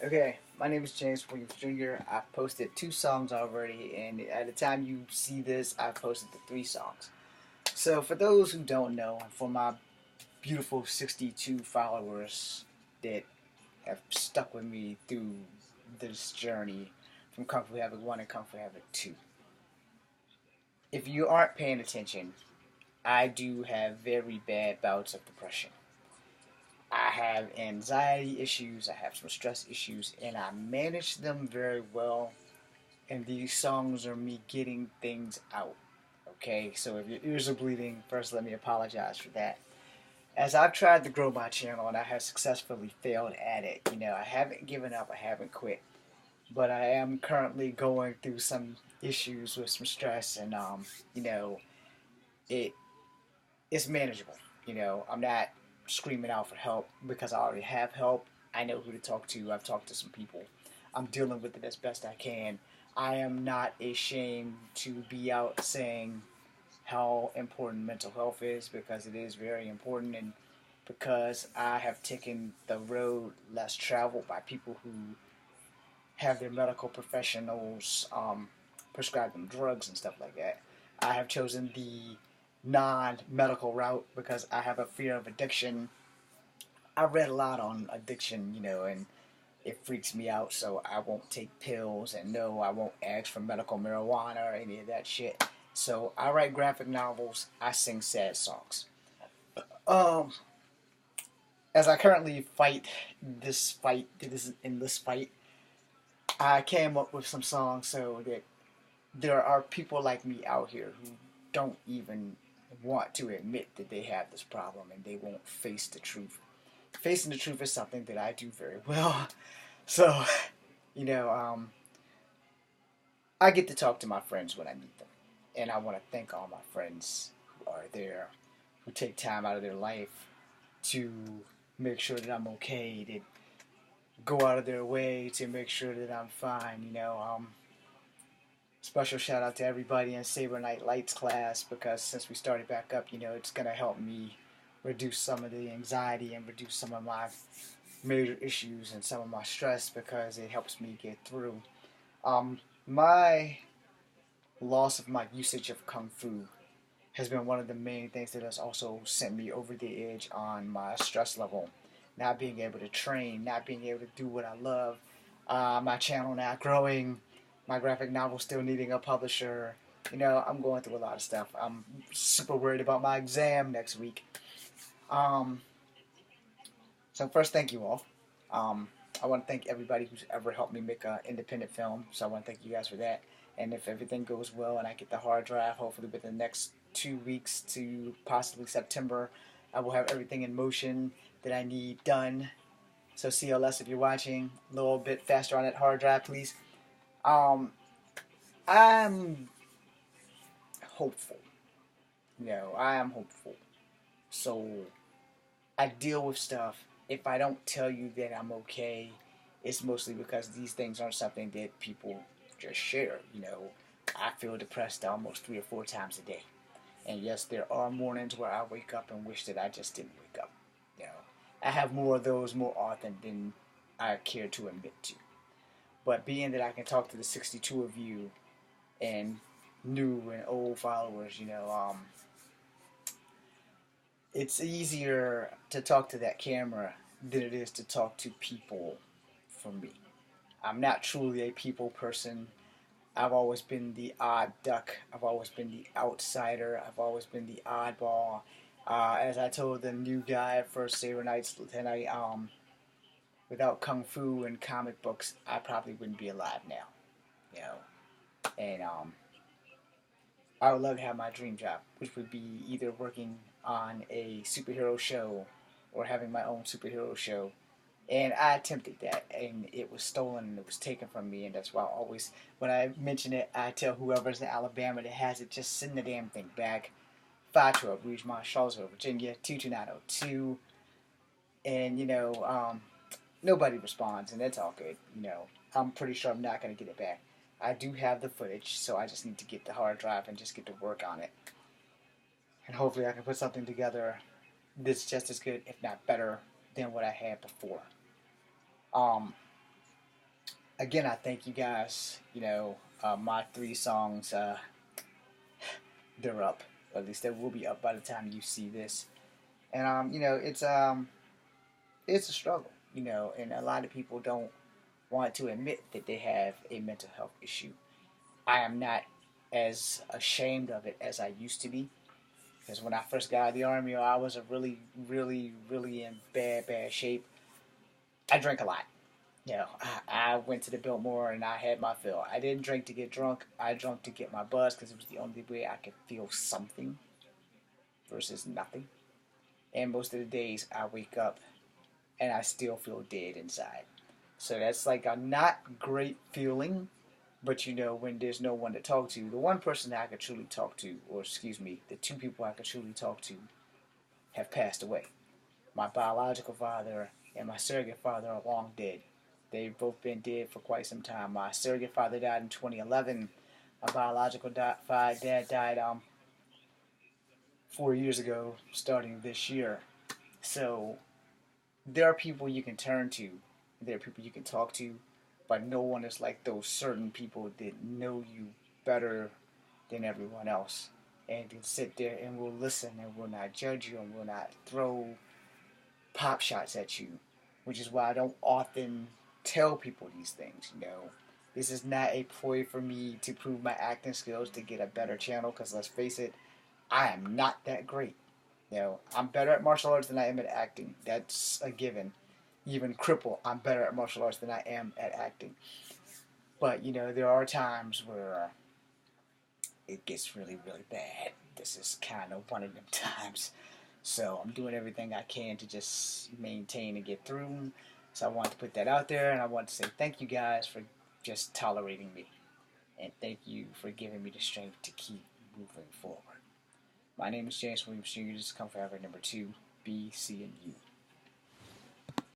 Okay, my name is James Williams Jr. I've posted 2 songs already, and at the time you see this, I've posted the 3 songs. So, for those who don't know, and for my beautiful 62 followers that have stuck with me through this journey from Kung Fu Havoc 1 and Kung Fu Havoc 2, if you aren't paying attention, I do have very bad bouts of depression. I have anxiety issues, I have some stress issues, and I manage them very well, and these songs are me getting things out. Okay, so if your ears are bleeding, first let me apologize for that. As I've tried to grow my channel and I have successfully failed at it, I haven't given up, I haven't quit, but I am currently going through some issues with some stress, and you know, it it's manageable. I'm not screaming out for help because I already have help. I know who to talk to. I've talked to some people. I'm dealing with it as best I can. I am not ashamed to be out saying how important mental health is, because it is very important, and because I have taken the road less traveled by people who have their medical professionals prescribe them drugs and stuff like that. I have chosen the non-medical route because I have a fear of addiction. I read a lot on addiction, and it freaks me out, so I won't take pills, and no, I won't ask for medical marijuana or any of that shit. So I write graphic novels, I sing sad songs. Um, as I currently fight, I came up with some songs so that there are people like me out here who don't even want to admit that they have this problem, and they won't face the truth. Facing the truth is something that I do very well. So, you know, um, I get to talk to my friends when I meet them. And I want to thank all my friends who are there, who take time out of their life to make sure that I'm okay, that go out of their way to make sure that I'm fine. Special shout out to everybody in Saber Night Lights class, because since we started back up, it's going to help me reduce some of the anxiety and reduce some of my major issues and some of my stress, because it helps me get through. My loss of my usage of Kung Fu has been one of the main things that has also sent me over the edge on my stress level. Not being able to train, not being able to do what I love, my channel not growing, my graphic novel still needing a publisher. I'm going through a lot of stuff. I'm super worried about my exam next week. Um, so first, thank you all. Um, I want to thank everybody who's ever helped me make an independent film. So I want to thank you guys for that. And if everything goes well and I get the hard drive, hopefully within the next 2 weeks to possibly September, I will have everything in motion that I need done. So CLS, if you're watching, a little bit faster on that hard drive, please. Um, I'm hopeful. I am hopeful. So I deal with stuff. If I don't tell you that I'm okay, it's mostly because these things aren't something that people just share. I feel depressed almost 3 or 4 times a day. And yes, there are mornings where I wake up and wish that I just didn't wake up. You know, I have more of those more often than I care to admit to. But being that I can talk to the 62 of you and new and old followers, it's easier to talk to that camera than it is to talk to people for me. I'm not truly a people person. I've always been the odd duck. I've always been the outsider. I've always been the oddball. As I told the new guy at first Saber Nights tonight, without kung fu and comic books, I probably wouldn't be alive now. You know, and I would love to have my dream job, which would be either working on a superhero show or having my own superhero show. And I attempted that, and it was stolen and it was taken from me. And that's why I always, when I mention it, I tell whoever's in Alabama that has it, just send the damn thing back. 512 Rougemont, Charlottesville, Virginia, 22902. And, nobody responds, and that's all good. I'm pretty sure I'm not going to get it back. I do have the footage, so I just need to get the hard drive and just get to work on it. And hopefully I can put something together that's just as good, if not better, than what I had before. Um, again, I thank you guys. My 3 songs, they're up. At least they will be up by the time you see this. And it's a struggle. And a lot of people don't want to admit that they have a mental health issue. I am not as ashamed of it as I used to be. Because when I first got out of the army, I was a really, really, really in bad, bad shape. I drank a lot. I went to the Biltmore and I had my fill. I didn't drink to get drunk. I drank to get my buzz because it was the only way I could feel something versus nothing. And most of the days I wake up and I still feel dead inside. So that's like a not great feeling. But when there's no one to talk to, the one person that I could truly talk to, or excuse me, the 2 people I could truly talk to have passed away. My biological father and my surrogate father are long dead. They've both been dead for quite some time. My surrogate father died in 2011. My biological dad died 4 years ago, starting this year. So there are people you can turn to. There are people you can talk to, but no one is like those certain people that know you better than everyone else and can sit there and will listen and will not judge you and will not throw pop shots at you, which is why I don't often tell people these things. This is not a ploy for me to prove my acting skills to get a better channel, because let's face it, I am not that great. I'm better at martial arts than I am at acting. That's a given. Even cripple, I'm better at martial arts than I am at acting. But, there are times where it gets really, really bad. This is kind of one of them times. So I'm doing everything I can to just maintain and get through. So I want to put that out there, and I want to say thank you guys for just tolerating me. And thank you for giving me the strength to keep moving forward. My name is James Williams Jr. This is Come Forever number 2, B, C, and U.